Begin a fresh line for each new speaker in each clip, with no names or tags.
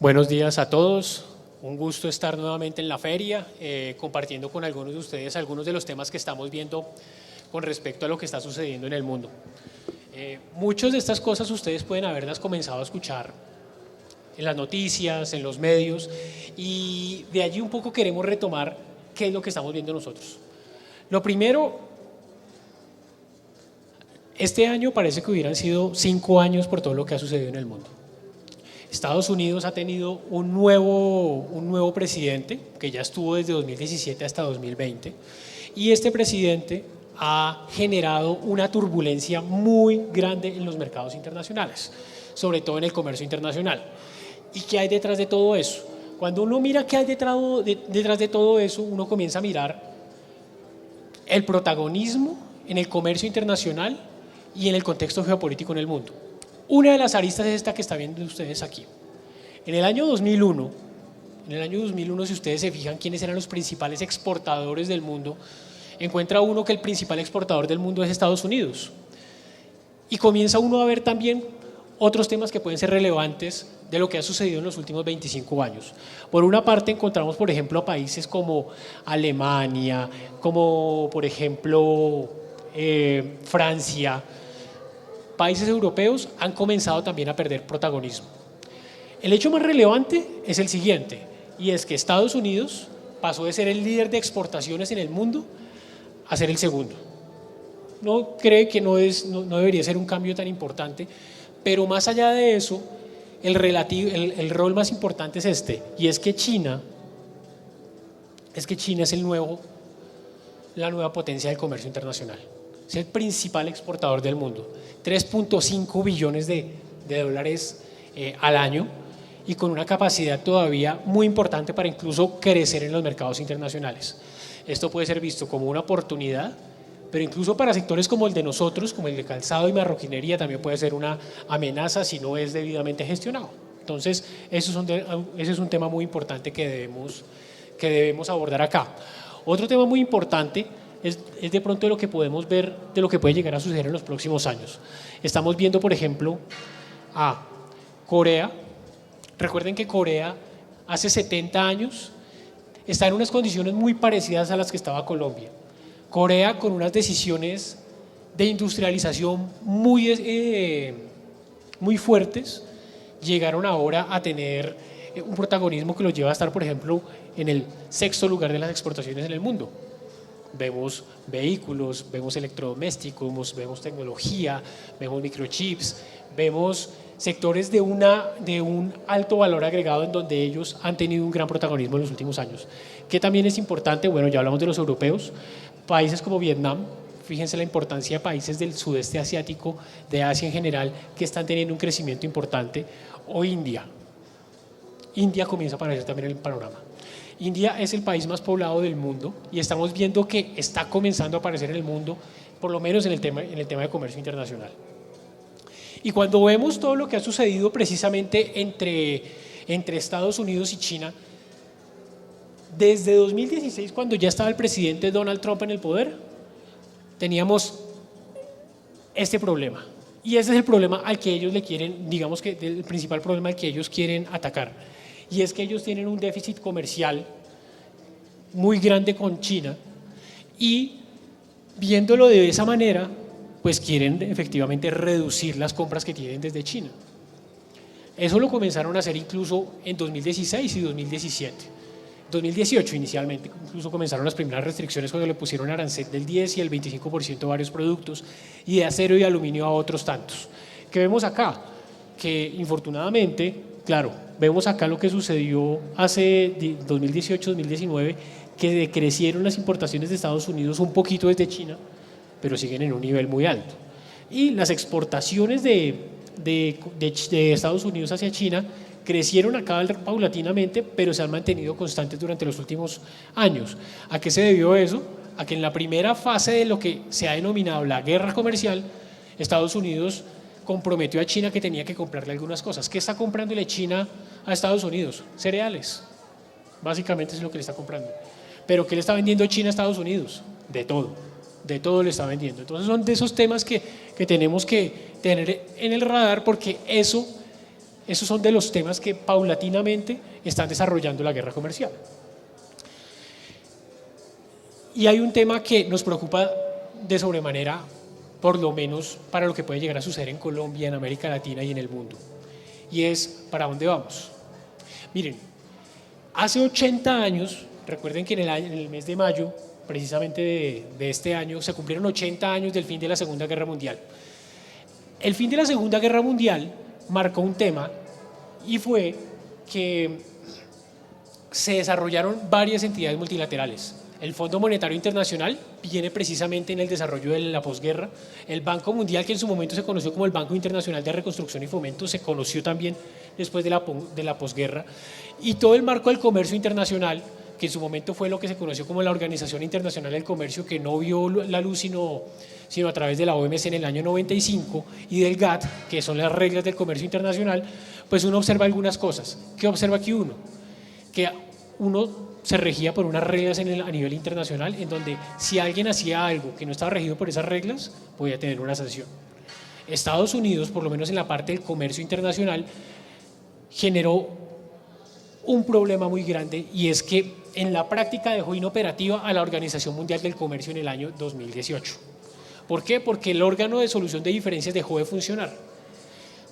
Buenos días a todos, un gusto estar nuevamente en la feria, compartiendo con algunos de ustedes algunos de los temas que estamos viendo con respecto a lo que está sucediendo en el mundo. Muchas de estas cosas ustedes pueden haberlas comenzado a escuchar en las noticias, en los medios, y de allí un poco queremos retomar qué es lo que estamos viendo nosotros. Lo primero, este año parece que hubieran sido 5 años por todo lo que ha sucedido en el mundo. Estados Unidos ha tenido un nuevo presidente, que ya estuvo desde 2017 hasta 2020, y este presidente ha generado una turbulencia muy grande en los mercados internacionales, sobre todo en el comercio internacional. ¿Y qué hay detrás de todo eso? Cuando uno mira qué hay detrás de todo eso, uno comienza a mirar el protagonismo en el comercio internacional y en el contexto geopolítico en el mundo. Una de las aristas es esta que están viendo ustedes aquí. En el año 2001, si ustedes se fijan quiénes eran los principales exportadores del mundo, encuentra uno que el principal exportador del mundo es Estados Unidos. Y comienza uno a ver también otros temas que pueden ser relevantes de lo que ha sucedido en los últimos 25 años. Por una parte encontramos, por ejemplo, a países como Alemania, como por ejemplo Francia. Países europeos han comenzado también a perder protagonismo. El hecho más relevante es el siguiente, y es que Estados Unidos pasó de ser el líder de exportaciones en el mundo a ser el segundo. No cree que no debería ser un cambio tan importante, pero más allá de eso, el rol más importante es este, y es que China es la nueva potencia del comercio internacional. Es el principal exportador del mundo, 3.5 billones de dólares al año, y con una capacidad todavía muy importante para incluso crecer en los mercados internacionales. Esto puede ser visto como una oportunidad, pero incluso para sectores como el de nosotros, como el de calzado y marroquinería, también puede ser una amenaza si no es debidamente gestionado. Entonces, ese es un tema muy importante que debemos abordar acá. Otro tema muy importante es de pronto lo que podemos ver de lo que puede llegar a suceder en los próximos años. Estamos viendo, por ejemplo, a Corea. Recuerden que Corea hace 70 años está en unas condiciones muy parecidas a las que estaba Colombia. Corea, con unas decisiones de industrialización muy fuertes, llegaron ahora a tener un protagonismo que los lleva a estar, por ejemplo, en el 6º lugar de las exportaciones en el mundo. Vemos vehículos, vemos electrodomésticos, vemos tecnología, vemos microchips, vemos sectores de un alto valor agregado en donde ellos han tenido un gran protagonismo en los últimos años. ¿Qué también es importante? Bueno, ya hablamos de los europeos, países como Vietnam, fíjense la importancia de países del sudeste asiático, de Asia en general, que están teniendo un crecimiento importante, o India. India comienza a aparecer también en el panorama. India es el país más poblado del mundo y estamos viendo que está comenzando a aparecer en el mundo, por lo menos en el tema de comercio internacional. Y cuando vemos todo lo que ha sucedido precisamente entre Estados Unidos y China, desde 2016, cuando ya estaba el presidente Donald Trump en el poder, teníamos este problema. Y ese es el problema al que ellos le quieren, digamos que el principal problema al que ellos quieren atacar. Y es que ellos tienen un déficit comercial muy grande con China y viéndolo de esa manera, pues quieren efectivamente reducir las compras que tienen desde China. Eso lo comenzaron a hacer incluso en 2016 y 2017. 2018 inicialmente, incluso comenzaron las primeras restricciones cuando le pusieron arancel del 10 y el 25% a varios productos y de acero y aluminio a otros tantos. ¿Qué vemos acá? Que infortunadamente, claro, vemos acá lo que sucedió hace 2018-2019, que decrecieron las importaciones de Estados Unidos un poquito desde China, pero siguen en un nivel muy alto. Y las exportaciones de Estados Unidos hacia China crecieron acá paulatinamente, pero se han mantenido constantes durante los últimos años. ¿A qué se debió eso? A que en la primera fase de lo que se ha denominado la guerra comercial, Estados Unidos comprometió a China que tenía que comprarle algunas cosas. ¿Qué está comprándole China a Estados Unidos? Cereales. Básicamente es lo que le está comprando. ¿Pero qué le está vendiendo China a Estados Unidos? De todo le está vendiendo. Entonces son de esos temas que tenemos que tener en el radar, porque eso Esos son de los temas que paulatinamente están desarrollando la guerra comercial. Y hay un tema que nos preocupa de sobremanera, por lo menos para lo que puede llegar a suceder en Colombia, en América Latina y en el mundo, y es ¿para dónde vamos? Miren, hace 80 años, recuerden que en el mes de mayo, precisamente de este año, se cumplieron 80 años del fin de la Segunda Guerra Mundial. El fin de la Segunda Guerra Mundial marcó un tema y fue que se desarrollaron varias entidades multilaterales. El Fondo Monetario Internacional viene precisamente en el desarrollo de la posguerra. El Banco Mundial, que en su momento se conoció como el Banco Internacional de Reconstrucción y Fomento, se conoció también después de la posguerra. Y todo el marco del comercio internacional, que en su momento fue lo que se conoció como la Organización Internacional del Comercio, que no vio la luz sino a través de la OMC en el año 95, y del GATT, que son las reglas del comercio internacional, pues uno observa algunas cosas. ¿Qué observa aquí uno? Que uno se regía por unas reglas a nivel internacional, en donde si alguien hacía algo que no estaba regido por esas reglas, podía tener una sanción. Estados Unidos, por lo menos en la parte del comercio internacional, generó un problema muy grande, y es que en la práctica dejó inoperativa a la Organización Mundial del Comercio en el año 2018. ¿Por qué? Porque el órgano de solución de diferencias dejó de funcionar.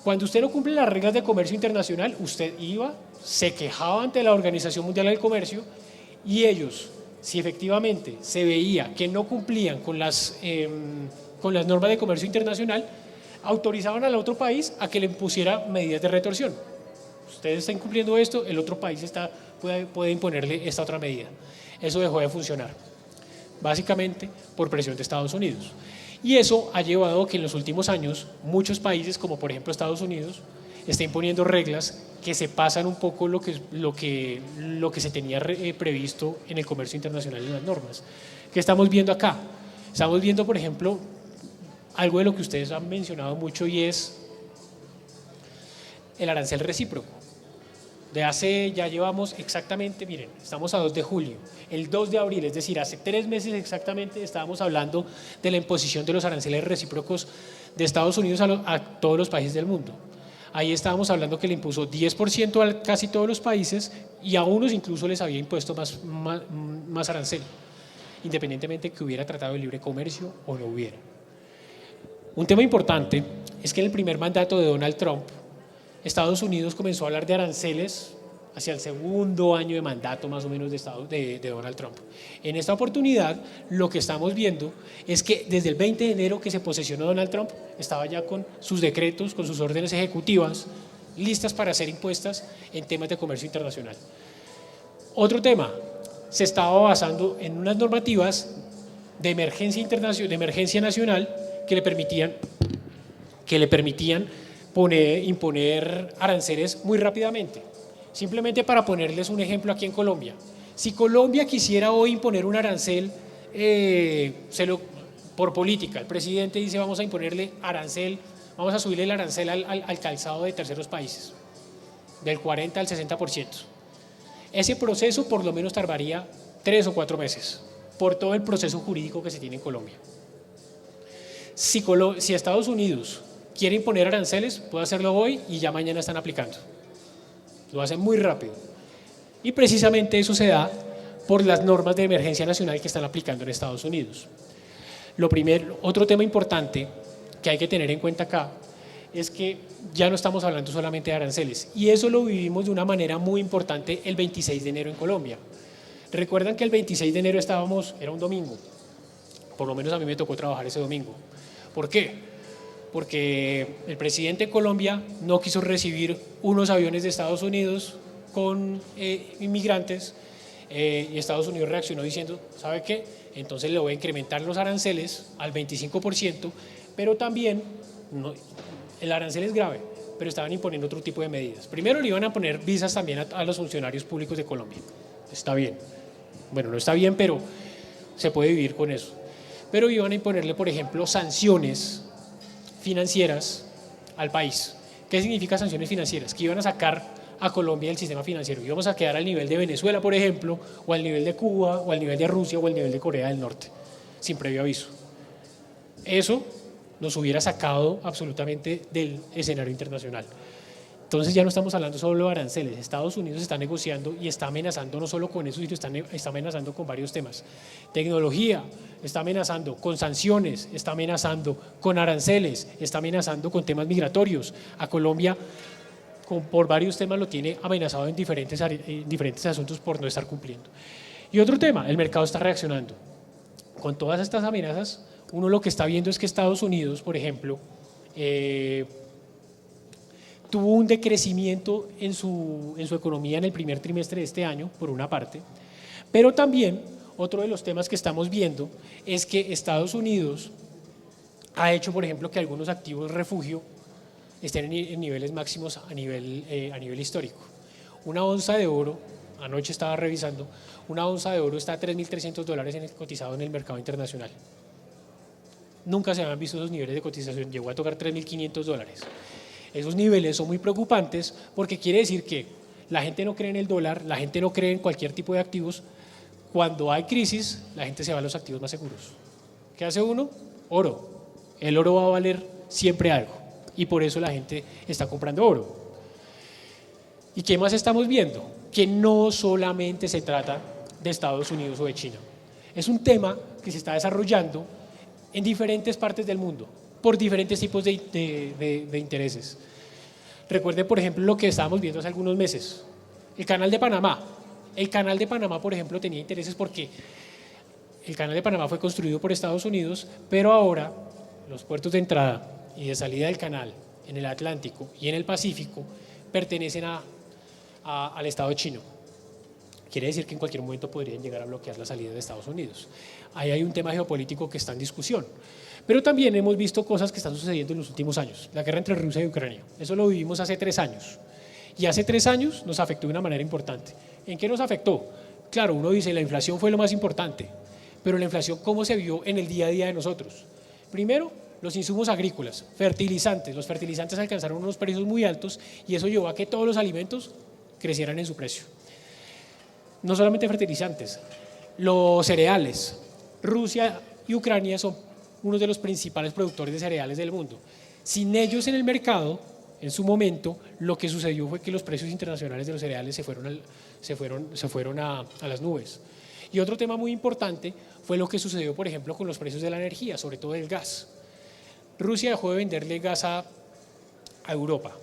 Cuando usted no cumple las reglas de comercio internacional, usted iba, se quejaba ante la Organización Mundial del Comercio, y ellos, si efectivamente se veía que no cumplían con las normas de comercio internacional, autorizaban al otro país a que le impusiera medidas de retorsión. Ustedes están incumpliendo esto, el otro país puede imponerle esta otra medida. Eso dejó de funcionar, básicamente por presión de Estados Unidos. Y eso ha llevado a que en los últimos años muchos países, como por ejemplo Estados Unidos, estén poniendo reglas que se pasan un poco lo que se tenía previsto en el comercio internacional y las normas. ¿Qué estamos viendo acá? Estamos viendo, por ejemplo, algo de lo que ustedes han mencionado mucho, y es el arancel recíproco. Ya llevamos exactamente, miren, estamos a 2 de julio, el 2 de abril, es decir, hace 3 meses exactamente estábamos hablando de la imposición de los aranceles recíprocos de Estados Unidos a todos los países del mundo. Ahí estábamos hablando que le impuso 10% a casi todos los países, y a unos incluso les había impuesto más arancel, independientemente que hubiera tratado de libre comercio o no hubiera. Un tema importante es que en el primer mandato de Donald Trump, Estados Unidos comenzó a hablar de aranceles hacia el segundo año de mandato más o menos de Donald Trump. En esta oportunidad lo que estamos viendo es que desde el 20 de enero que se posesionó Donald Trump, estaba ya con sus decretos, con sus órdenes ejecutivas listas para ser impuestas en temas de comercio internacional. Otro tema, se estaba basando en unas normativas de emergencia nacional que le permitían imponer aranceles muy rápidamente. Simplemente para ponerles un ejemplo, aquí en Colombia, si Colombia quisiera hoy imponer un arancel por política, el presidente dice vamos a imponerle arancel, vamos a subirle el arancel al calzado de terceros países, del 40 al 60%. Ese proceso por lo menos tardaría 3 o 4 meses, por todo el proceso jurídico que se tiene en Colombia. Si Estados Unidos quiere imponer aranceles, puede hacerlo hoy y ya mañana están aplicando. Lo hacen muy rápido. Y precisamente eso se da por las normas de emergencia nacional que están aplicando en Estados Unidos. Otro tema importante que hay que tener en cuenta acá es que ya no estamos hablando solamente de aranceles, y eso lo vivimos de una manera muy importante el 26 de enero en Colombia. Recuerdan que el 26 de enero era un domingo, por lo menos a mí me tocó trabajar ese domingo. ¿Por qué? Porque el presidente de Colombia no quiso recibir unos aviones de Estados Unidos con inmigrantes, y Estados Unidos reaccionó diciendo, ¿sabe qué? Entonces le voy a incrementar los aranceles al 25%, pero también, el arancel es grave, pero estaban imponiendo otro tipo de medidas. Primero le iban a poner visas también a los funcionarios públicos de Colombia. Está bien. Bueno, no está bien, pero se puede vivir con eso. Pero iban a imponerle, por ejemplo, sanciones financieras al país. ¿Qué significa sanciones financieras? Que iban a sacar a Colombia del sistema financiero. Íbamos a quedar al nivel de Venezuela, por ejemplo, o al nivel de Cuba, o al nivel de Rusia, o al nivel de Corea del Norte, sin previo aviso. Eso nos hubiera sacado absolutamente del escenario internacional. Entonces ya no estamos hablando solo de aranceles, Estados Unidos está negociando y está amenazando no solo con eso, sino está amenazando con varios temas. Tecnología, está amenazando con sanciones, está amenazando con aranceles, está amenazando con temas migratorios. A Colombia por varios temas lo tiene amenazado en diferentes asuntos por no estar cumpliendo. Y otro tema, el mercado está reaccionando. Con todas estas amenazas, uno lo que está viendo es que Estados Unidos, por ejemplo, tuvo un decrecimiento en su economía en el primer trimestre de este año, por una parte, pero también otro de los temas que estamos viendo es que Estados Unidos ha hecho, por ejemplo, que algunos activos refugio estén en niveles máximos a nivel histórico. Una onza de oro, anoche estaba revisando, una onza de oro está a $3.300 cotizado en el mercado internacional. Nunca se habían visto esos niveles de cotización, llegó a tocar $3.500. Esos niveles son muy preocupantes porque quiere decir que la gente no cree en el dólar, la gente no cree en cualquier tipo de activos. Cuando hay crisis, la gente se va a los activos más seguros. ¿Qué hace uno? Oro. El oro va a valer siempre algo y por eso la gente está comprando oro. ¿Y qué más estamos viendo? Que no solamente se trata de Estados Unidos o de China. Es un tema que se está desarrollando en diferentes partes del mundo por diferentes tipos de intereses. Recuerden, por ejemplo, lo que estábamos viendo hace algunos meses, el Canal de Panamá. El Canal de Panamá, por ejemplo, tenía intereses porque el Canal de Panamá fue construido por Estados Unidos, pero ahora los puertos de entrada y de salida del canal en el Atlántico y en el Pacífico pertenecen al Estado chino. Quiere decir que en cualquier momento podrían llegar a bloquear la salida de Estados Unidos. Ahí hay un tema geopolítico que está en discusión. Pero también hemos visto cosas que están sucediendo en los últimos años. La guerra entre Rusia y Ucrania. Eso lo vivimos hace 3 años. Y hace 3 años nos afectó de una manera importante. ¿En qué nos afectó? Claro, uno dice la inflación fue lo más importante. Pero la inflación, ¿cómo se vio en el día a día de nosotros? Primero, los insumos agrícolas, fertilizantes. Los fertilizantes alcanzaron unos precios muy altos y eso llevó a que todos los alimentos crecieran en su precio. No solamente fertilizantes, los cereales. Rusia y Ucrania son uno de los principales productores de cereales del mundo. Sin ellos en el mercado, en su momento, lo que sucedió fue que los precios internacionales de los cereales se fueron a las nubes. Y otro tema muy importante fue lo que sucedió, por ejemplo, con los precios de la energía, sobre todo del gas. Rusia dejó de venderle gas a Europa.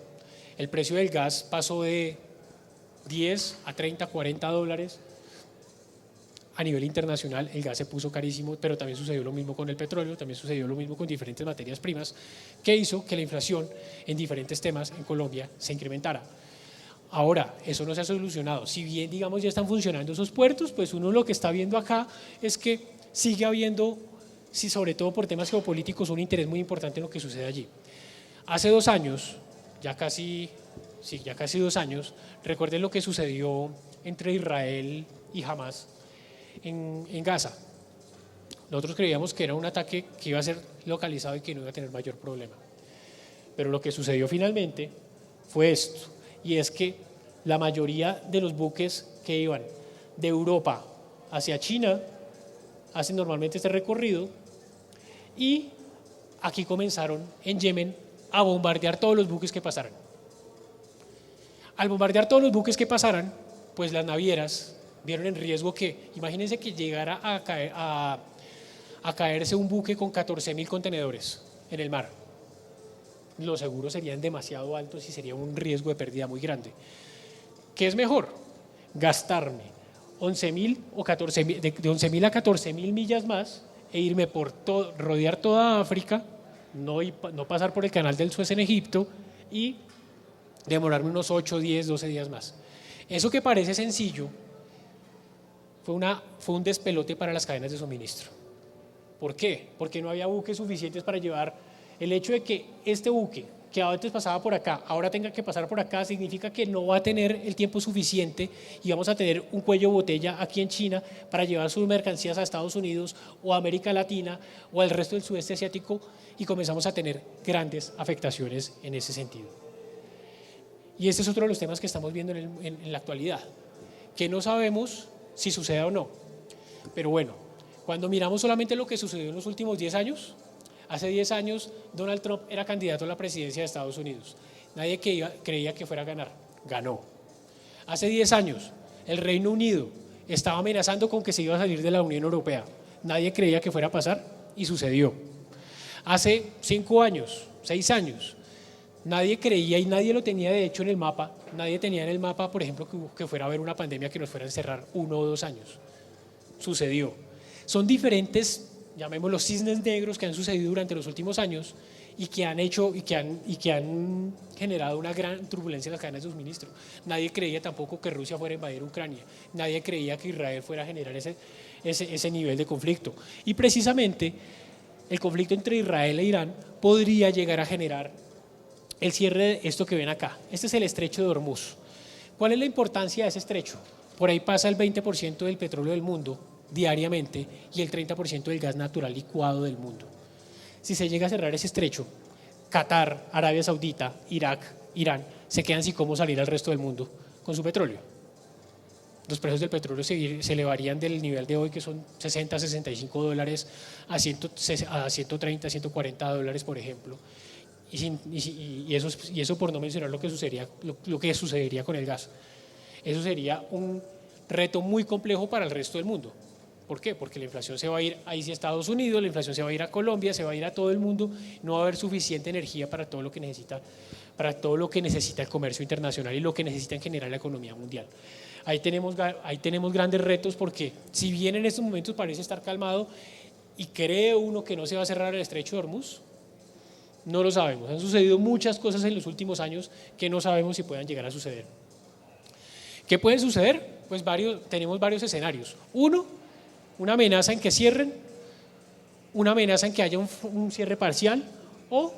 El precio del gas pasó de 10 a 30, $40. A nivel internacional el gas se puso carísimo, pero también sucedió lo mismo con el petróleo, también sucedió lo mismo con diferentes materias primas, que hizo que la inflación en diferentes temas en Colombia se incrementara. Ahora, eso no se ha solucionado. Si bien, digamos, ya están funcionando esos puertos, pues uno lo que está viendo acá es que sigue habiendo, sí, sobre todo por temas geopolíticos, un interés muy importante en lo que sucede allí. Hace 2 años, ya casi 2 años, recuerden lo que sucedió entre Israel y Hamas en Gaza. Nosotros creíamos que era un ataque que iba a ser localizado y que no iba a tener mayor problema. Pero lo que sucedió finalmente fue esto, y es que la mayoría de los buques que iban de Europa hacia China hacen normalmente este recorrido y aquí comenzaron en Yemen a bombardear todos los buques que pasaran. Al bombardear todos los buques que pasaran, pues las navieras vieron en riesgo que, imagínense que llegara a caerse un buque con 14.000 contenedores en el mar. Los seguros serían demasiado altos y sería un riesgo de pérdida muy grande. ¿Qué es mejor? Gastarme 11.000 o 14.000, de 11.000 a 14.000 millas más e irme rodear toda África, no pasar por el canal del Suez en Egipto y demorarme unos 8, 10, 12 días más. Eso que parece sencillo fue un despelote para las cadenas de suministro. ¿Por qué? Porque no había buques suficientes para llevar. El hecho de que este buque, que antes pasaba por acá, ahora tenga que pasar por acá, significa que no va a tener el tiempo suficiente y vamos a tener un cuello de botella aquí en China para llevar sus mercancías a Estados Unidos o a América Latina o al resto del sudeste asiático y comenzamos a tener grandes afectaciones en ese sentido. Y este es otro de los temas que estamos viendo en la actualidad, que no sabemos si sucede o no. Pero bueno, cuando miramos solamente lo que sucedió en los últimos 10 años, hace 10 años Donald Trump era candidato a la presidencia de Estados Unidos. Nadie creía que fuera a ganar. Ganó. Hace 10 años, el Reino Unido estaba amenazando con que se iba a salir de la Unión Europea. Nadie creía que fuera a pasar y sucedió. Hace 5 años, 6 años, nadie creía y nadie lo tenía de hecho en el mapa. Nadie tenía en el mapa, por ejemplo, que fuera a haber una pandemia que nos fuera a encerrar 1 o 2 años. Sucedió. Son diferentes, llamémoslos cisnes negros, que han sucedido durante los últimos años y que han hecho y que han generado una gran turbulencia en las cadenas de suministro. Nadie creía tampoco que Rusia fuera a invadir Ucrania. Nadie creía que Israel fuera a generar ese nivel de conflicto. Y precisamente el conflicto entre Israel e Irán podría llegar a generar el cierre de esto que ven acá. Este es el estrecho de Hormuz. ¿Cuál es la importancia de ese estrecho? Por ahí pasa el 20% del petróleo del mundo diariamente y el 30% del gas natural licuado del mundo. Si se llega a cerrar ese estrecho, Qatar, Arabia Saudita, Irak, Irán, se quedan sin cómo salir al resto del mundo con su petróleo. Los precios del petróleo se elevarían del nivel de hoy, que son 60, 65 dólares, a 130, 140 dólares, por ejemplo. Y eso por no mencionar lo que sucedería con el gas. Eso sería un reto muy complejo para el resto del mundo. ¿Por qué? Porque la inflación se va a ir ahí sí a Estados Unidos, la inflación se va a ir a Colombia, se va a ir a todo el mundo, no va a haber suficiente energía para todo lo que necesita el comercio internacional y lo que necesita en general la economía mundial. Ahí tenemos grandes retos porque si bien en estos momentos parece estar calmado y cree uno que no se va a cerrar el estrecho de Hormuz, no lo sabemos. Han sucedido muchas cosas en los últimos años que no sabemos si puedan llegar a suceder. ¿Qué puede suceder? Pues tenemos varios escenarios. Uno, una amenaza en que cierren, una amenaza en que haya un cierre parcial o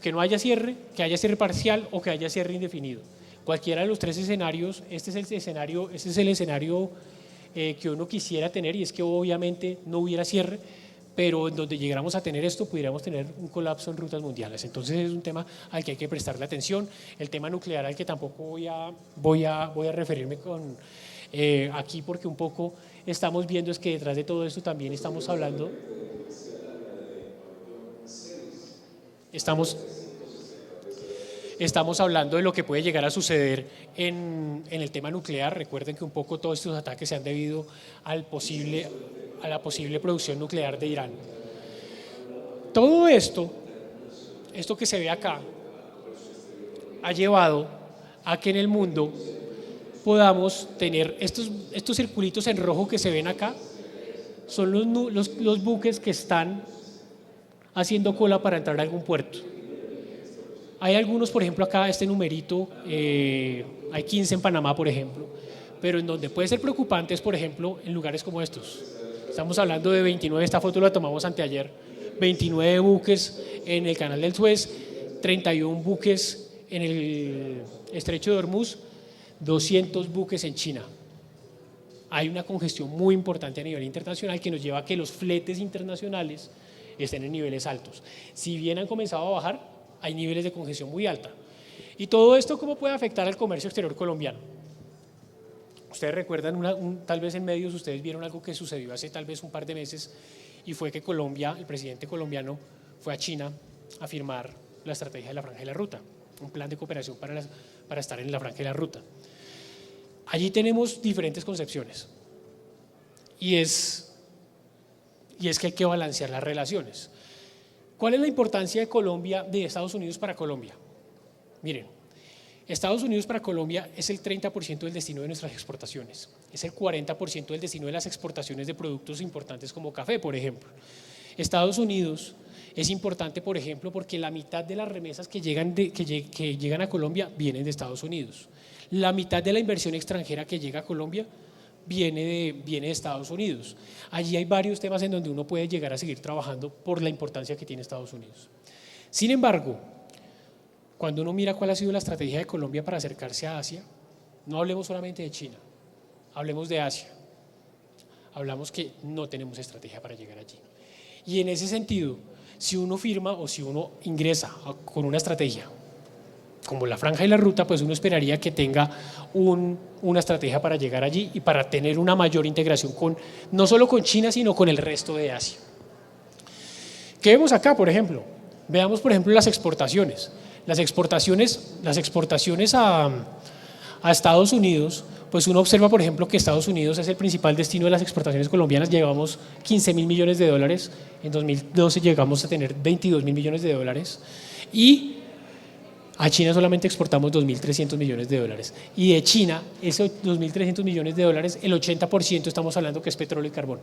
que no haya cierre, que haya cierre parcial o que haya cierre indefinido. Cualquiera de los 3 escenarios, este es el escenario que uno quisiera tener, y es que obviamente no hubiera cierre, pero en donde llegáramos a tener esto, pudiéramos tener un colapso en rutas mundiales. Entonces es un tema al que hay que prestarle atención. El tema nuclear al que tampoco voy a referirme aquí, porque un poco estamos viendo es que detrás de todo esto también estamos hablando de lo que puede llegar a suceder en el tema nuclear. Recuerden que un poco todos estos ataques se han debido a la posible producción nuclear de Irán. Todo esto que se ve acá, ha llevado a que en el mundo podamos tener estos circulitos en rojo que se ven acá, son los buques que están haciendo cola para entrar a algún puerto. Hay algunos, por ejemplo, acá este numerito, hay 15 en Panamá, por ejemplo, pero en donde puede ser preocupante es, por ejemplo, en lugares como estos. Estamos hablando de 29, esta foto la tomamos anteayer, 29 buques en el Canal del Suez, 31 buques en el Estrecho de Hormuz, 200 buques en China. Hay una congestión muy importante a nivel internacional que nos lleva a que los fletes internacionales estén en niveles altos. Si bien han comenzado a bajar, hay niveles de congestión muy alta. ¿Y todo esto cómo puede afectar al comercio exterior colombiano? Ustedes recuerdan, tal vez en medios ustedes vieron algo que sucedió hace tal vez un par de meses, y fue que el presidente colombiano fue a China a firmar la estrategia de la Franja de la Ruta, un plan de cooperación para estar en la Franja de la Ruta. Allí tenemos diferentes concepciones y es que hay que balancear las relaciones. ¿Cuál es la importancia de Estados Unidos para Colombia? Miren, Estados Unidos para Colombia es el 30% del destino de nuestras exportaciones, es el 40% del destino de las exportaciones de productos importantes como café, por ejemplo. Estados Unidos es importante, por ejemplo, porque la mitad de las remesas que llegan a Colombia vienen de Estados Unidos. La mitad de la inversión extranjera que llega a Colombia viene de Estados Unidos. Allí hay varios temas en donde uno puede llegar a seguir trabajando por la importancia que tiene Estados Unidos. Sin embargo, cuando uno mira cuál ha sido la estrategia de Colombia para acercarse a Asia, no hablemos solamente de China, hablemos de Asia. Hablamos que no tenemos estrategia para llegar allí. Y en ese sentido, si uno firma o si uno ingresa con una estrategia como la Franja y la Ruta, pues uno esperaría que tenga una estrategia para llegar allí y para tener una mayor integración no solo con China, sino con el resto de Asia. ¿Qué vemos acá, por ejemplo? Veamos, por ejemplo, las exportaciones. Las exportaciones a Estados Unidos, pues uno observa, por ejemplo, que Estados Unidos es el principal destino de las exportaciones colombianas. Llevamos 15.000 millones de dólares, en 2012 llegamos a tener 22.000 millones de dólares y a China solamente exportamos 2.300 millones de dólares. Y de China, esos 2.300 millones de dólares, el 80% estamos hablando que es petróleo y carbón.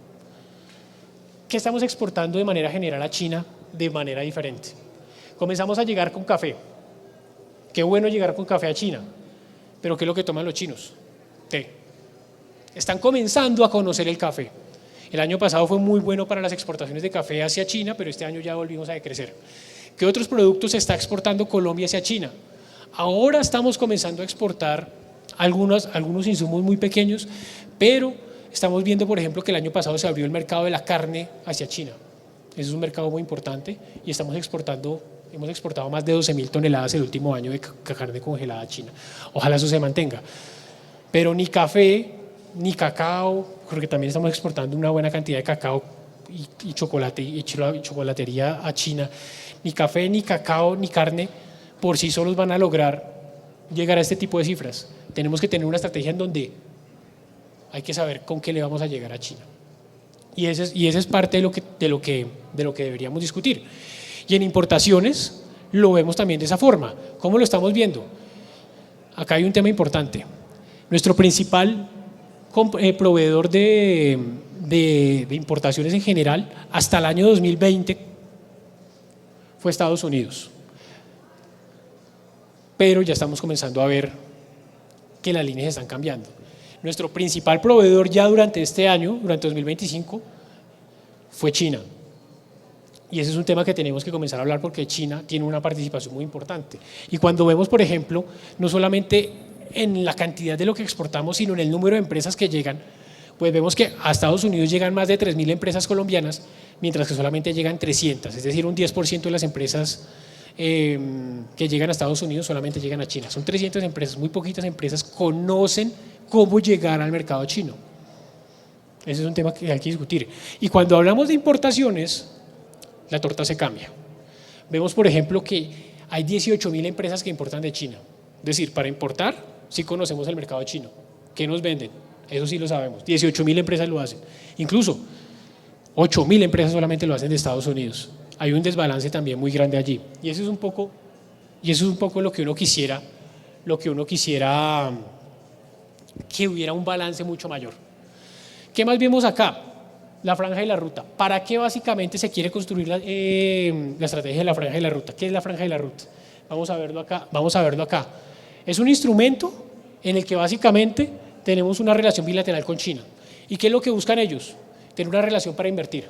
¿Qué estamos exportando de manera general a China de manera diferente? Comenzamos a llegar con café. Qué bueno llegar con café a China, pero ¿qué es lo que toman los chinos? Té. Están comenzando a conocer el café. El año pasado fue muy bueno para las exportaciones de café hacia China, pero este año ya volvimos a decrecer. ¿Qué otros productos se está exportando Colombia hacia China? Ahora estamos comenzando a exportar algunos insumos muy pequeños, pero estamos viendo, por ejemplo, que el año pasado se abrió el mercado de la carne hacia China. Ese es un mercado muy importante y hemos exportado más de 12.000 toneladas el último año de carne congelada a China. Ojalá eso se mantenga. Pero ni café, ni cacao, porque también estamos exportando una buena cantidad de cacao y chocolate y chocolatería a China. Ni café, ni cacao, ni carne por sí solos van a lograr llegar a este tipo de cifras. Tenemos que tener una estrategia en donde hay que saber con qué le vamos a llegar a China. Y ese es parte de lo que deberíamos discutir. Y en importaciones lo vemos también de esa forma. ¿Cómo lo estamos viendo? Acá hay un tema importante. Nuestro principal proveedor de importaciones en general hasta el año 2020 fue Estados Unidos. Pero ya estamos comenzando a ver que las líneas están cambiando. Nuestro principal proveedor ya durante este año, durante 2025, fue China. Y ese es un tema que tenemos que comenzar a hablar porque China tiene una participación muy importante. Y cuando vemos, por ejemplo, no solamente en la cantidad de lo que exportamos, sino en el número de empresas que llegan, pues vemos que a Estados Unidos llegan más de 3.000 empresas colombianas, mientras que solamente llegan 300, es decir, un 10% de las empresas que llegan a Estados Unidos solamente llegan a China. Son 300 empresas, muy poquitas empresas conocen cómo llegar al mercado chino. Ese es un tema que hay que discutir. Y cuando hablamos de importaciones, la torta se cambia. Vemos, por ejemplo, que hay 18.000 empresas que importan de China. Es decir, para importar, sí conocemos el mercado chino. ¿Qué nos venden? Eso sí lo sabemos. 18.000 empresas lo hacen. Incluso 8.000 empresas solamente lo hacen de Estados Unidos. Hay un desbalance también muy grande allí. Y eso es un poco lo que uno quisiera que hubiera un balance mucho mayor. ¿Qué más vemos acá? La franja y la ruta. ¿Para qué básicamente se quiere construir la estrategia de la franja y la ruta? ¿Qué es la franja y la ruta? Vamos a verlo acá. Es un instrumento en el que básicamente tenemos una relación bilateral con China. ¿Y qué es lo que buscan ellos? Tener una relación para invertir.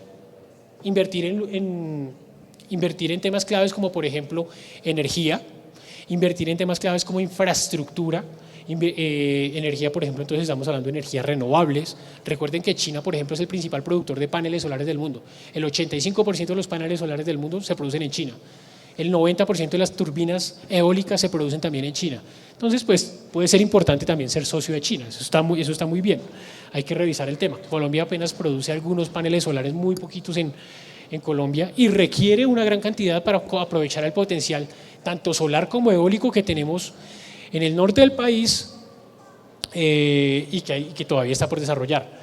Invertir en temas claves como, por ejemplo, energía, invertir en temas claves como infraestructura, energía, por ejemplo, entonces estamos hablando de energías renovables. Recuerden que China, por ejemplo, es el principal productor de paneles solares del mundo. El 85% de los paneles solares del mundo se producen en China. El 90% de las turbinas eólicas se producen también en China. Entonces, pues puede ser importante también ser socio de China. Eso está muy bien. Hay que revisar el tema. Colombia apenas produce algunos paneles solares, muy poquitos en Colombia, y requiere una gran cantidad para aprovechar el potencial tanto solar como eólico que tenemos en el norte del país y que todavía está por desarrollar.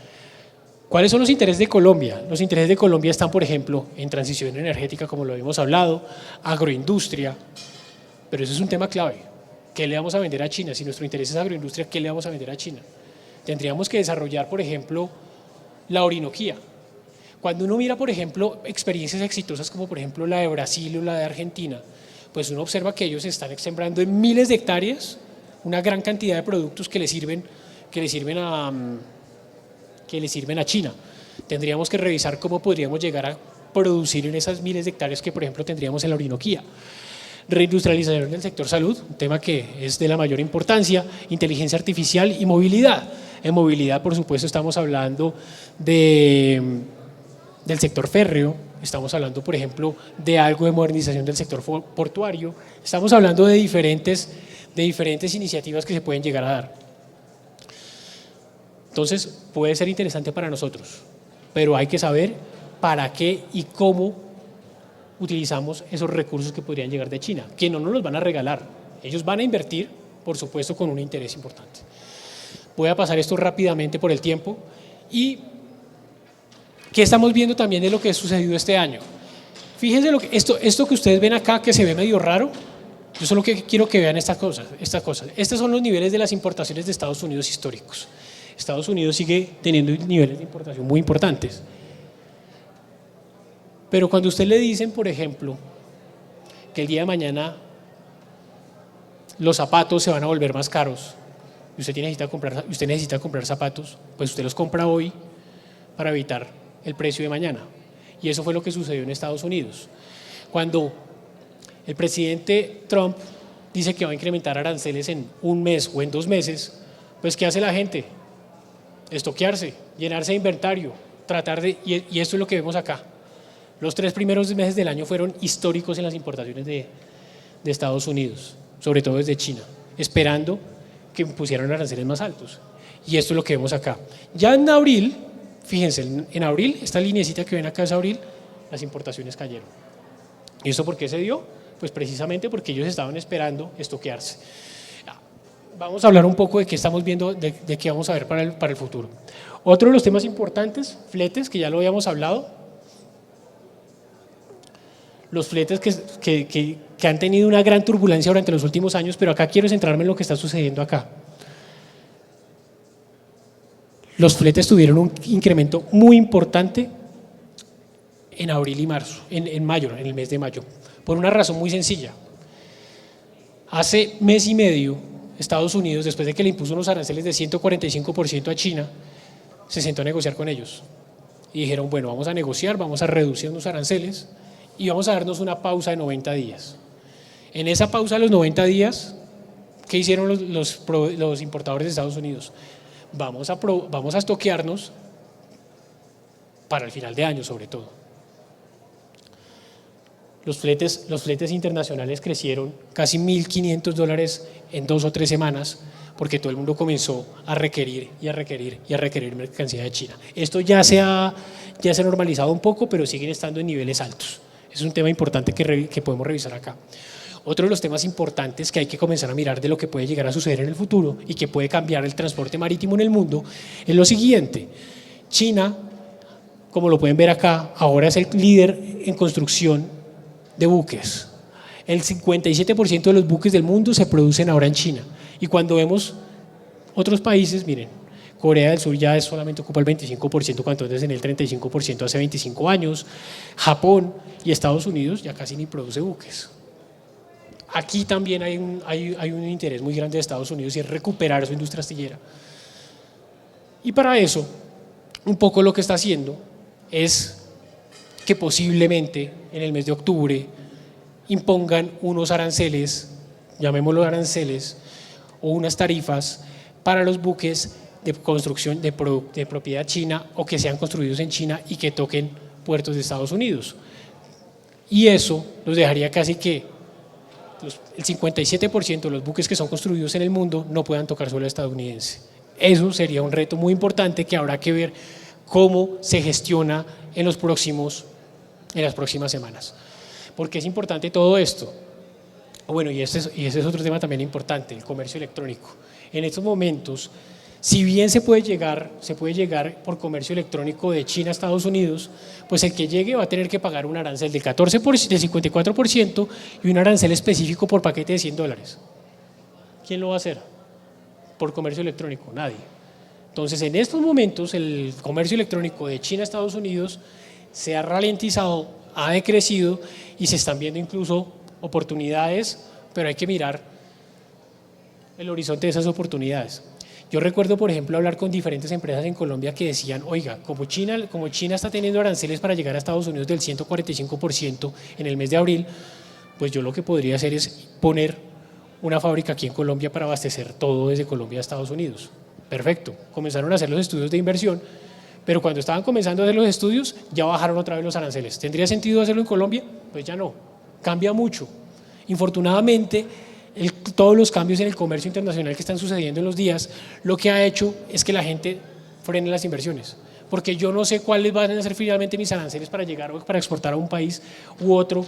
¿Cuáles son los intereses de Colombia? Los intereses de Colombia están, por ejemplo, en transición energética, como lo hemos hablado, agroindustria, pero eso es un tema clave. ¿Qué le vamos a vender a China? Si nuestro interés es agroindustria, ¿qué le vamos a vender a China? Tendríamos que desarrollar, por ejemplo, la Orinoquía. Cuando uno mira, por ejemplo, experiencias exitosas como, por ejemplo, la de Brasil o la de Argentina, pues uno observa que ellos están sembrando en miles de hectáreas una gran cantidad de productos que le sirven a China. Tendríamos que revisar cómo podríamos llegar a producir en esas miles de hectáreas que, por ejemplo, tendríamos en la Orinoquía. Reindustrialización del sector salud, un tema que es de la mayor importancia, inteligencia artificial y movilidad. En movilidad, por supuesto, estamos hablando del sector férreo, estamos hablando, por ejemplo, de algo de modernización del sector portuario, estamos hablando de diferentes iniciativas que se pueden llegar a dar. Entonces, puede ser interesante para nosotros, pero hay que saber para qué y cómo utilizamos esos recursos que podrían llegar de China, que no nos los van a regalar, ellos van a invertir, por supuesto, con un interés importante. Voy a pasar esto rápidamente por el tiempo. ¿Y qué estamos viendo también de lo que ha sucedido este año? Fíjense esto que ustedes ven acá, que se ve medio raro, yo solo quiero que vean estas cosas. Estos son los niveles de las importaciones de Estados Unidos históricos. Estados Unidos sigue teniendo niveles de importación muy importantes. Pero cuando usted le dicen, por ejemplo, que el día de mañana los zapatos se van a volver más caros y usted necesita comprar zapatos, pues usted los compra hoy para evitar el precio de mañana. Y eso fue lo que sucedió en Estados Unidos. Cuando el presidente Trump dice que va a incrementar aranceles en un mes o en 2 meses, pues ¿qué hace la gente? Estoquearse, llenarse de inventario, y esto es lo que vemos acá. Los 3 primeros meses del año fueron históricos en las importaciones de Estados Unidos, sobre todo desde China, esperando que pusieran aranceles más altos. Y esto es lo que vemos acá. Ya en abril, fíjense, en abril, esta lineecita que ven acá es abril, las importaciones cayeron. ¿Y eso por qué se dio? Pues precisamente porque ellos estaban esperando estoquearse. Vamos a hablar un poco de qué estamos viendo, de qué vamos a ver para el futuro. Otro de los temas importantes, fletes, que ya lo habíamos hablado. Los fletes que han tenido una gran turbulencia durante los últimos años, pero acá quiero centrarme en lo que está sucediendo acá. Los fletes tuvieron un incremento muy importante en abril y marzo, en mayo, en el mes de mayo, por una razón muy sencilla. Hace mes y medio, Estados Unidos, después de que le impuso unos aranceles de 145% a China, se sentó a negociar con ellos. Y dijeron, bueno, vamos a negociar, vamos a reducir unos aranceles y vamos a darnos una pausa de 90 días. En esa pausa de los 90 días, ¿qué hicieron los importadores de Estados Unidos? Vamos a estoquearnos para el final de año, sobre todo. Los fletes internacionales crecieron casi $1.500 en 2 o 3 semanas, porque todo el mundo comenzó a requerir mercancía de China. Esto ya se ha normalizado un poco, pero siguen estando en niveles altos. Es un tema importante que podemos revisar acá. Otro de los temas importantes que hay que comenzar a mirar de lo que puede llegar a suceder en el futuro y que puede cambiar el transporte marítimo en el mundo es lo siguiente. China, como lo pueden ver acá, ahora es el líder en construcción de buques. El 57% de los buques del mundo se producen ahora en China. Y cuando vemos otros países, miren, Corea del Sur ya solamente ocupa el 25%, cuando antes en el 35% hace 25 años. Japón y Estados Unidos ya casi ni produce buques. Aquí también hay un interés muy grande de Estados Unidos y es recuperar su industria astillera. Y para eso, un poco lo que está haciendo es que posiblemente en el mes de octubre impongan unos aranceles, llamémoslo aranceles, o unas tarifas para los buques de construcción de propiedad china o que sean construidos en China y que toquen puertos de Estados Unidos. Y eso nos dejaría casi que el 57% de los buques que son construidos en el mundo no puedan tocar suelo estadounidense. Eso sería un reto muy importante que habrá que ver cómo se gestiona en las próximas semanas. ¿Por qué es importante todo esto? Bueno, y ese es otro tema también importante, el comercio electrónico. En estos momentos, si bien se puede llegar por comercio electrónico de China a Estados Unidos, pues el que llegue va a tener que pagar un arancel del 54% y un arancel específico por paquete de $100. ¿Quién lo va a hacer? Por comercio electrónico, nadie. Entonces, en estos momentos, el comercio electrónico de China a Estados Unidos se ha ralentizado, ha decrecido y se están viendo incluso oportunidades, pero hay que mirar el horizonte de esas oportunidades. Yo recuerdo, por ejemplo, hablar con diferentes empresas en Colombia que decían, oiga, como China está teniendo aranceles para llegar a Estados Unidos del 145% en el mes de abril, pues yo lo que podría hacer es poner una fábrica aquí en Colombia para abastecer todo desde Colombia a Estados Unidos. Perfecto, comenzaron a hacer los estudios de inversión, pero cuando estaban comenzando a hacer los estudios ya bajaron otra vez los aranceles. ¿Tendría sentido hacerlo en Colombia? Pues ya no, cambia mucho. Infortunadamente, todos los cambios en el comercio internacional que están sucediendo en los días, lo que ha hecho es que la gente frene las inversiones, porque yo no sé cuáles van a ser finalmente mis aranceles para llegar o para exportar a un país u otro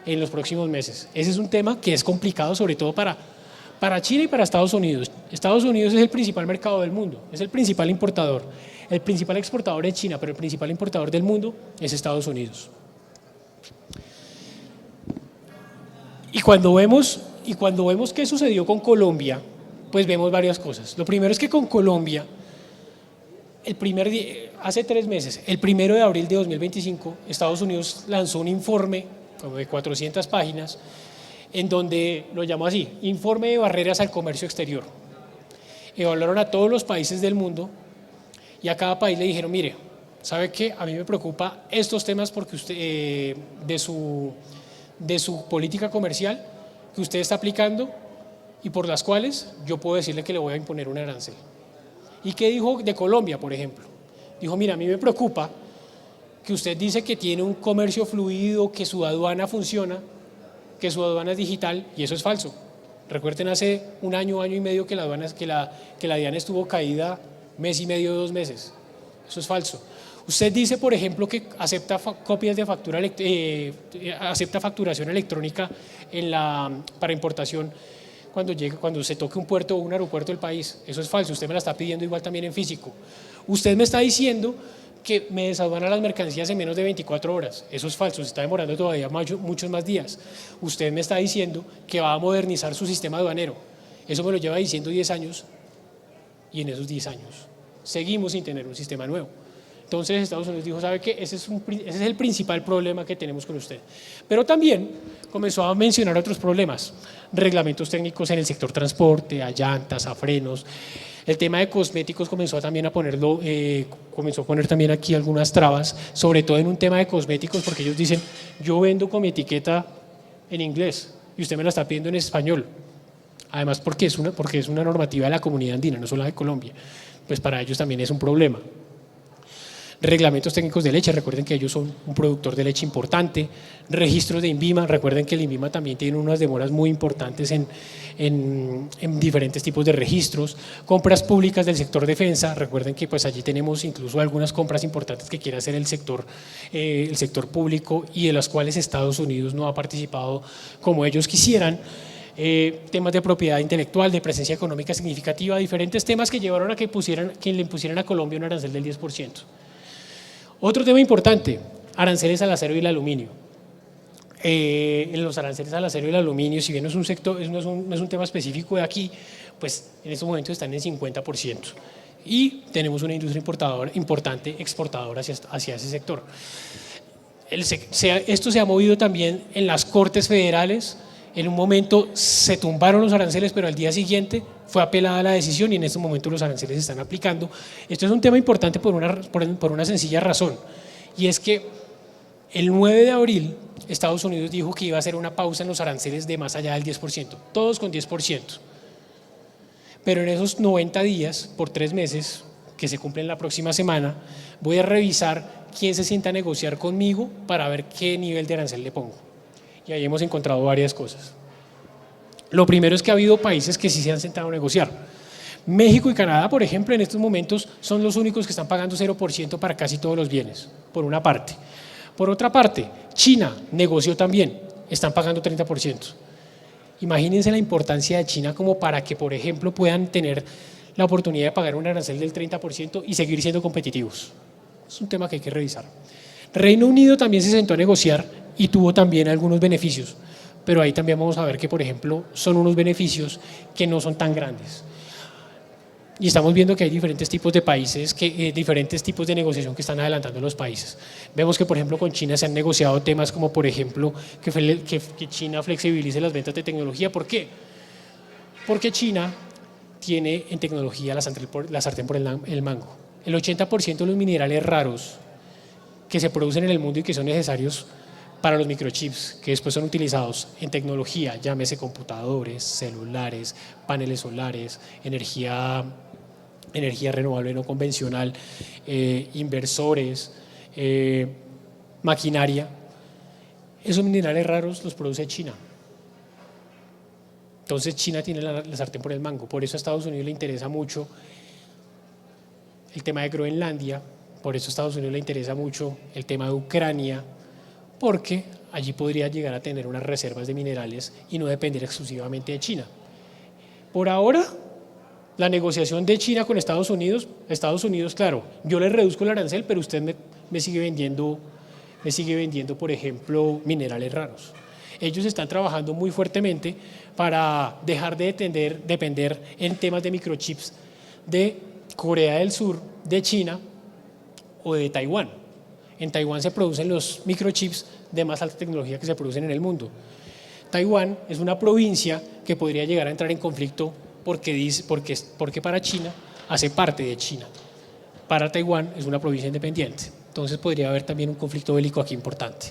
en los próximos meses. Ese es un tema que es complicado, sobre todo para China y para Estados Unidos. Estados Unidos es el principal mercado del mundo, es el principal importador. El principal exportador es China, pero el principal importador del mundo es Estados Unidos. Y cuando vemos qué sucedió con Colombia, pues vemos varias cosas. Lo primero es que con Colombia, hace 3 meses, el 1 de abril de 2025, Estados Unidos lanzó un informe como de 400 páginas, en donde lo llamó así, Informe de Barreras al Comercio Exterior. Evaluaron a todos los países del mundo y a cada país le dijeron, mire, ¿sabe qué? A mí me preocupa estos temas porque usted, de su política comercial que usted está aplicando y por las cuales yo puedo decirle que le voy a imponer un arancel. ¿Y qué dijo de Colombia, por ejemplo? Dijo, mira, a mí me preocupa que usted dice que tiene un comercio fluido, que su aduana funciona, que su aduana es digital, y eso es falso. Recuerden hace un año y medio que la DIAN estuvo caída mes y medio, 2 meses. Eso es falso. Usted dice, por ejemplo, que acepta copias de factura, acepta facturación electrónica para importación cuando se toque un puerto o un aeropuerto del país. Eso es falso, usted me la está pidiendo igual también en físico. Usted me está diciendo que me desaduana las mercancías en menos de 24 horas. Eso es falso, se está demorando todavía muchos más días. Usted me está diciendo que va a modernizar su sistema aduanero. Eso me lo lleva diciendo 10 años y en esos 10 años seguimos sin tener un sistema nuevo. Entonces Estados Unidos dijo, ¿sabe qué? Ese es el principal problema que tenemos con usted. Pero también comenzó a mencionar otros problemas, reglamentos técnicos en el sector transporte, a llantas, a frenos. El tema de cosméticos comenzó también a poner también aquí algunas trabas, sobre todo en un tema de cosméticos, porque ellos dicen, yo vendo con mi etiqueta en inglés y usted me la está pidiendo en español. Además, porque es una normativa de la comunidad andina, no solo de Colombia. Pues para ellos también es un problema. Reglamentos técnicos de leche, recuerden que ellos son un productor de leche importante. Registros de INVIMA, recuerden que el INVIMA también tiene unas demoras muy importantes en diferentes tipos de registros. Compras públicas del sector defensa, recuerden que pues allí tenemos incluso algunas compras importantes que quiere hacer el sector público y de las cuales Estados Unidos no ha participado como ellos quisieran. Temas de propiedad intelectual, de presencia económica significativa, diferentes temas que llevaron a que le impusieran a Colombia un arancel del 10%. Otro tema importante, aranceles al acero y el aluminio. En los aranceles al acero y el aluminio, si bien no es un tema específico de aquí, pues en estos momentos están en 50%. Y tenemos una industria importante exportadora hacia ese sector. Esto se ha movido también en las Cortes Federales. En un momento se tumbaron los aranceles, pero al día siguiente fue apelada la decisión y en este momento los aranceles se están aplicando. Esto es un tema importante por una sencilla razón, y es que el 9 de abril Estados Unidos dijo que iba a hacer una pausa en los aranceles de más allá del 10%, todos con 10%. Pero en esos 90 días, por 3 meses, que se cumplen la próxima semana, voy a revisar quién se sienta a negociar conmigo para ver qué nivel de arancel le pongo. Y ahí hemos encontrado varias cosas. Lo primero es que ha habido países que sí se han sentado a negociar. México y Canadá, por ejemplo, en estos momentos son los únicos que están pagando 0% para casi todos los bienes, por una parte. Por otra parte, China negoció también, están pagando 30%. Imagínense la importancia de China como para que, por ejemplo, puedan tener la oportunidad de pagar un arancel del 30% y seguir siendo competitivos. Es un tema que hay que revisar. Reino Unido también se sentó a negociar y tuvo también algunos beneficios, pero ahí también vamos a ver que, por ejemplo, son unos beneficios que no son tan grandes. Y estamos viendo que hay diferentes tipos de países, diferentes tipos de negociación que están adelantando los países. Vemos que, por ejemplo, con China se han negociado temas como, por ejemplo, que China flexibilice las ventas de tecnología. ¿Por qué? Porque China tiene en tecnología la sartén por el mango. El 80% de los minerales raros que se producen en el mundo y que son necesarios para los microchips, que después son utilizados en tecnología, llámese computadores, celulares, paneles solares, energía renovable no convencional, inversores, maquinaria. Esos minerales raros los produce China. Entonces China tiene la sartén por el mango. Por eso a Estados Unidos le interesa mucho el tema de Groenlandia, Por eso a Estados Unidos le interesa mucho el tema de Ucrania, porque allí podría llegar a tener unas reservas de minerales y no depender exclusivamente de China. Por ahora, la negociación de China con Estados Unidos, claro, yo le reduzco el arancel, pero usted me sigue vendiendo, por ejemplo, minerales raros. Ellos están trabajando muy fuertemente para dejar de depender en temas de microchips de Corea del Sur, de China o de Taiwán. En Taiwán se producen los microchips de más alta tecnología que se producen en el mundo. Taiwán es una provincia que podría llegar a entrar en conflicto porque para China hace parte de China. Para Taiwán es una provincia independiente. Entonces podría haber también un conflicto bélico aquí importante.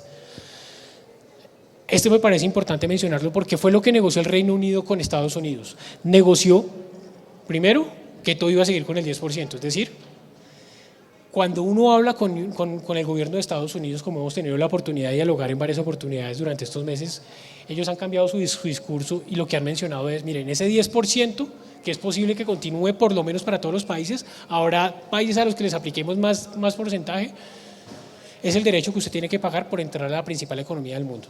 Esto me parece importante mencionarlo porque fue lo que negoció el Reino Unido con Estados Unidos. Negoció, primero, que todo iba a seguir con el 10%, es decir, cuando uno habla con el gobierno de Estados Unidos, como hemos tenido la oportunidad de dialogar en varias oportunidades durante estos meses, ellos han cambiado su discurso y lo que han mencionado es, miren, ese 10% que es posible que continúe por lo menos para todos los países, habrá países a los que les apliquemos más porcentaje, es el derecho que usted tiene que pagar por entrar a la principal economía del mundo.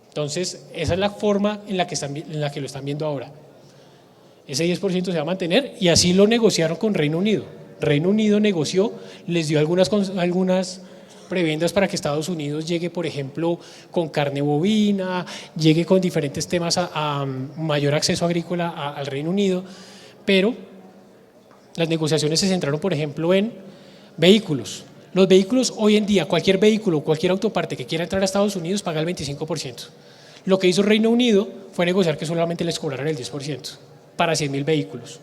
Entonces, esa es la forma en la que lo están viendo ahora. Ese 10% se va a mantener y así lo negociaron con Reino Unido. Reino Unido negoció, les dio algunas prebendas para que Estados Unidos llegue, por ejemplo, con carne bovina, llegue con diferentes temas a mayor acceso agrícola al Reino Unido, pero las negociaciones se centraron, por ejemplo, en vehículos. Los vehículos hoy en día, cualquier vehículo, cualquier autoparte que quiera entrar a Estados Unidos paga el 25%. Lo que hizo Reino Unido fue negociar que solamente les cobraran el 10% para 100.000 vehículos.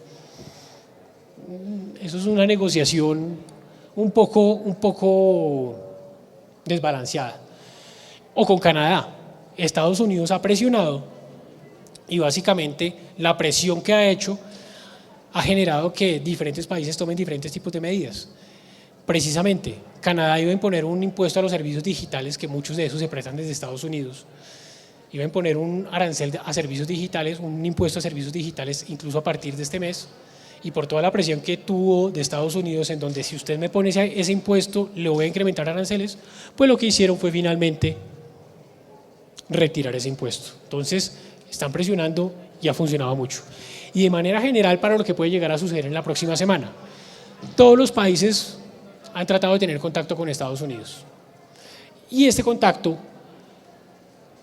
Eso es una negociación un poco desbalanceada. O con Canadá. Estados Unidos ha presionado y básicamente la presión que ha hecho ha generado que diferentes países tomen diferentes tipos de medidas. Precisamente, Canadá iba a imponer un impuesto a los servicios digitales, que muchos de esos se prestan desde Estados Unidos. Iba a imponer un arancel a servicios digitales, un impuesto a servicios digitales incluso a partir de este mes. Y por toda la presión que tuvo de Estados Unidos, en donde si usted me pone ese impuesto, le voy a incrementar aranceles, pues lo que hicieron fue finalmente retirar ese impuesto. Entonces, están presionando y ha funcionado mucho. Y de manera general, para lo que puede llegar a suceder en la próxima semana, todos los países han tratado de tener contacto con Estados Unidos. Y este contacto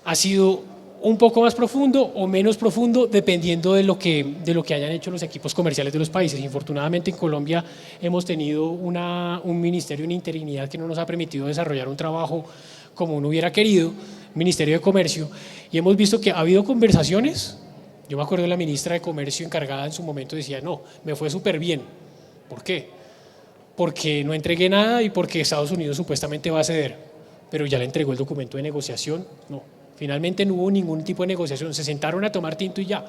ha sido un poco más profundo o menos profundo dependiendo de lo que hayan hecho los equipos comerciales de los países. Infortunadamente en Colombia hemos tenido un ministerio en interinidad que no nos ha permitido desarrollar un trabajo como uno hubiera querido, Ministerio de Comercio, y hemos visto que ha habido conversaciones. Yo me acuerdo de la ministra de Comercio encargada en su momento decía, no, me fue súper bien. ¿Por qué? Porque no entregué nada y porque Estados Unidos supuestamente va a ceder, pero ya le entregó el documento de negociación, no. Finalmente no hubo ningún tipo de negociación, se sentaron a tomar tinto y ya.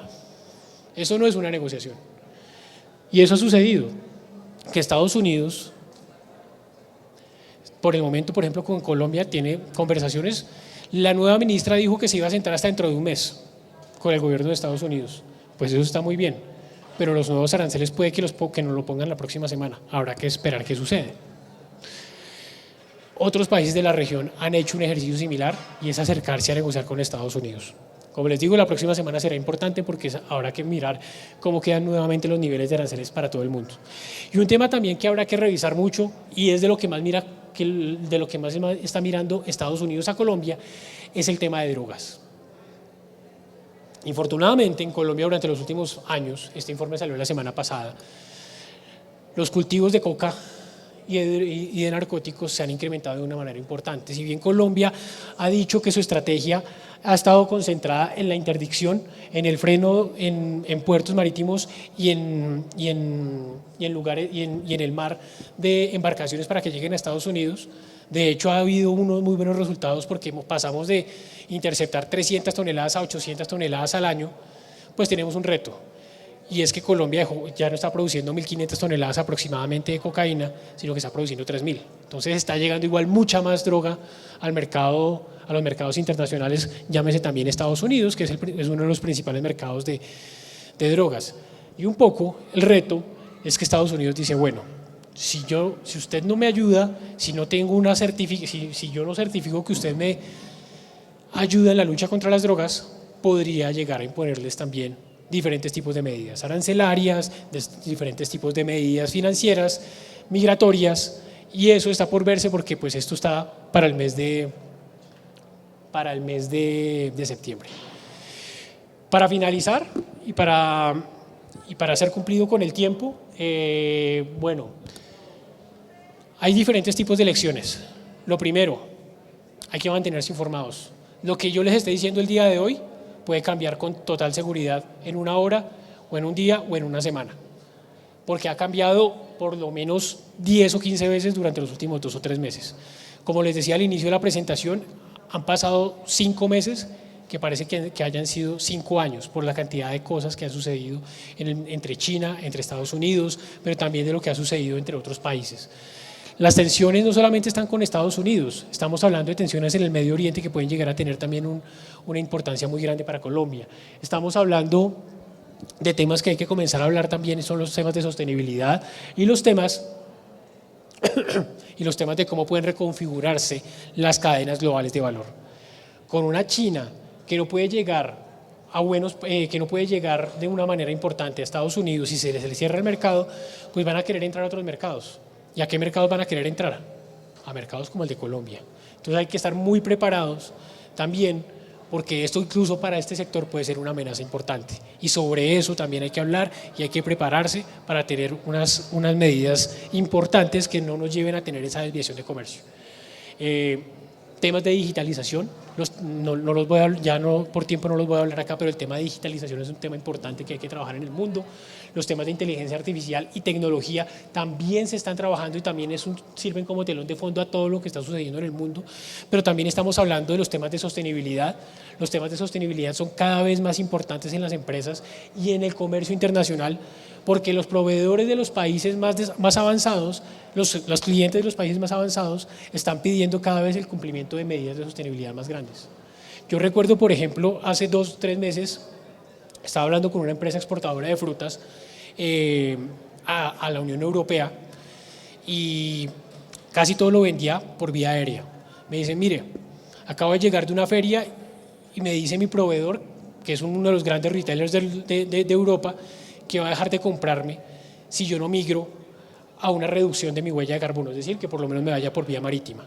Eso no es una negociación. Y eso ha sucedido, que Estados Unidos, por el momento, por ejemplo, con Colombia, tiene conversaciones. La nueva ministra dijo que se iba a sentar hasta dentro de un mes con el gobierno de Estados Unidos. Pues eso está muy bien, pero los nuevos aranceles puede que nos lo pongan la próxima semana. Habrá que esperar qué sucede. Otros países de la región han hecho un ejercicio similar y es acercarse a negociar con Estados Unidos. Como les digo, la próxima semana será importante porque habrá que mirar cómo quedan nuevamente los niveles de aranceles para todo el mundo. Y un tema también que habrá que revisar mucho y es de lo que más está mirando Estados Unidos a Colombia es el tema de drogas. Infortunadamente en Colombia durante los últimos años, este informe salió la semana pasada, los cultivos de coca y de narcóticos se han incrementado de una manera importante. Si bien Colombia ha dicho que su estrategia ha estado concentrada en la interdicción, en el freno en puertos marítimos y en el mar de embarcaciones para que lleguen a Estados Unidos. De hecho, ha habido unos muy buenos resultados porque pasamos de interceptar 300 toneladas a 800 toneladas al año, pues tenemos un reto. Y es que Colombia ya no está produciendo 1.500 toneladas aproximadamente de cocaína, sino que está produciendo 3.000. Entonces está llegando igual mucha más droga al mercado, a los mercados internacionales, llámese también Estados Unidos, que es uno de los principales mercados de drogas. Y un poco el reto es que Estados Unidos dice, bueno, si usted no me ayuda, si no tengo una si yo no certifico que usted me ayuda en la lucha contra las drogas, podría llegar a imponerles también diferentes tipos de medidas arancelarias, diferentes tipos de medidas financieras, migratorias, y eso está por verse porque pues esto está para el mes de septiembre. Para finalizar y para ser cumplido con el tiempo, bueno, hay diferentes tipos de lecciones. Lo primero, hay que mantenerse informados. Lo que yo les esté diciendo el día de hoy puede cambiar con total seguridad en una hora, o en un día, o en una semana, porque ha cambiado por lo menos 10 o 15 veces durante los últimos 2 o 3 meses. Como les decía al inicio de la presentación, han pasado 5 meses que parece que hayan sido 5 años por la cantidad de cosas que han sucedido entre China, entre Estados Unidos, pero también de lo que ha sucedido entre otros países. Las tensiones no solamente están con Estados Unidos, estamos hablando de tensiones en el Medio Oriente que pueden llegar a tener también una importancia muy grande para Colombia. Estamos hablando de temas que hay que comenzar a hablar también, son los temas de sostenibilidad y los temas de cómo pueden reconfigurarse las cadenas globales de valor. Con una China que no puede llegar de una manera importante a Estados Unidos y se les cierra el mercado, pues van a querer entrar a otros mercados. ¿Y a qué mercados van a querer entrar? A mercados como el de Colombia. Entonces hay que estar muy preparados también, porque esto incluso para este sector puede ser una amenaza importante. Y sobre eso también hay que hablar y hay que prepararse para tener unas medidas importantes que no nos lleven a tener esa desviación de comercio. Temas de digitalización, por tiempo no los voy a hablar acá, pero el tema de digitalización es un tema importante que hay que trabajar en el mundo. Los temas de inteligencia artificial y tecnología también se están trabajando y también sirven como telón de fondo a todo lo que está sucediendo en el mundo, pero también estamos hablando de los temas de sostenibilidad. Los temas de sostenibilidad son cada vez más importantes en las empresas y en el comercio internacional, porque los proveedores de los países más avanzados, los clientes de los países más avanzados están pidiendo cada vez el cumplimiento de medidas de sostenibilidad más grandes. Yo recuerdo, por ejemplo, hace 2 o 3 meses estaba hablando con una empresa exportadora de frutas a la Unión Europea y casi todo lo vendía por vía aérea. Me dicen, mire, acabo de llegar de una feria y me dice mi proveedor, que es uno de los grandes retailers de Europa, que va a dejar de comprarme si yo no migro a una reducción de mi huella de carbono, es decir, que por lo menos me vaya por vía marítima.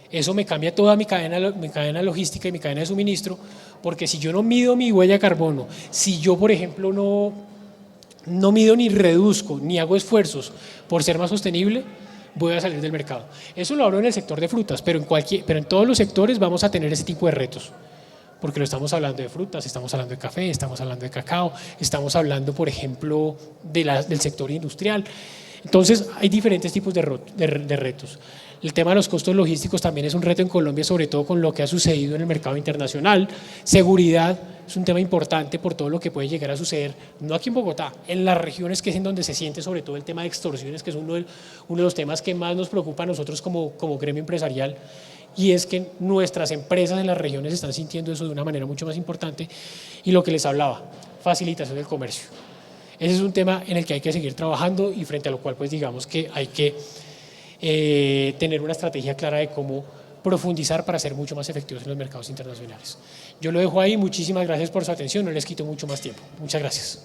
Eso me cambia toda mi cadena logística y mi cadena de suministro, porque si yo no mido mi huella de carbono, si yo, por ejemplo, no mido ni reduzco, ni hago esfuerzos por ser más sostenible, voy a salir del mercado. Eso lo hablo en el sector de frutas, pero en todos los sectores vamos a tener ese tipo de retos, porque lo estamos hablando de frutas, estamos hablando de café, estamos hablando de cacao, estamos hablando, por ejemplo, del sector industrial. Entonces, hay diferentes tipos de retos. El tema de los costos logísticos también es un reto en Colombia, sobre todo con lo que ha sucedido en el mercado internacional. Seguridad es un tema importante por todo lo que puede llegar a suceder, no aquí en Bogotá, en las regiones que es en donde se siente sobre todo el tema de extorsiones, que es uno de los temas que más nos preocupa a nosotros como gremio empresarial, y es que nuestras empresas en las regiones están sintiendo eso de una manera mucho más importante. Y lo que les hablaba, facilitación del comercio. Ese es un tema en el que hay que seguir trabajando y frente a lo cual pues digamos que hay que tener una estrategia clara de cómo profundizar para ser mucho más efectivos en los mercados internacionales. Yo lo dejo ahí, muchísimas gracias por su atención, no les quito mucho más tiempo. Muchas gracias.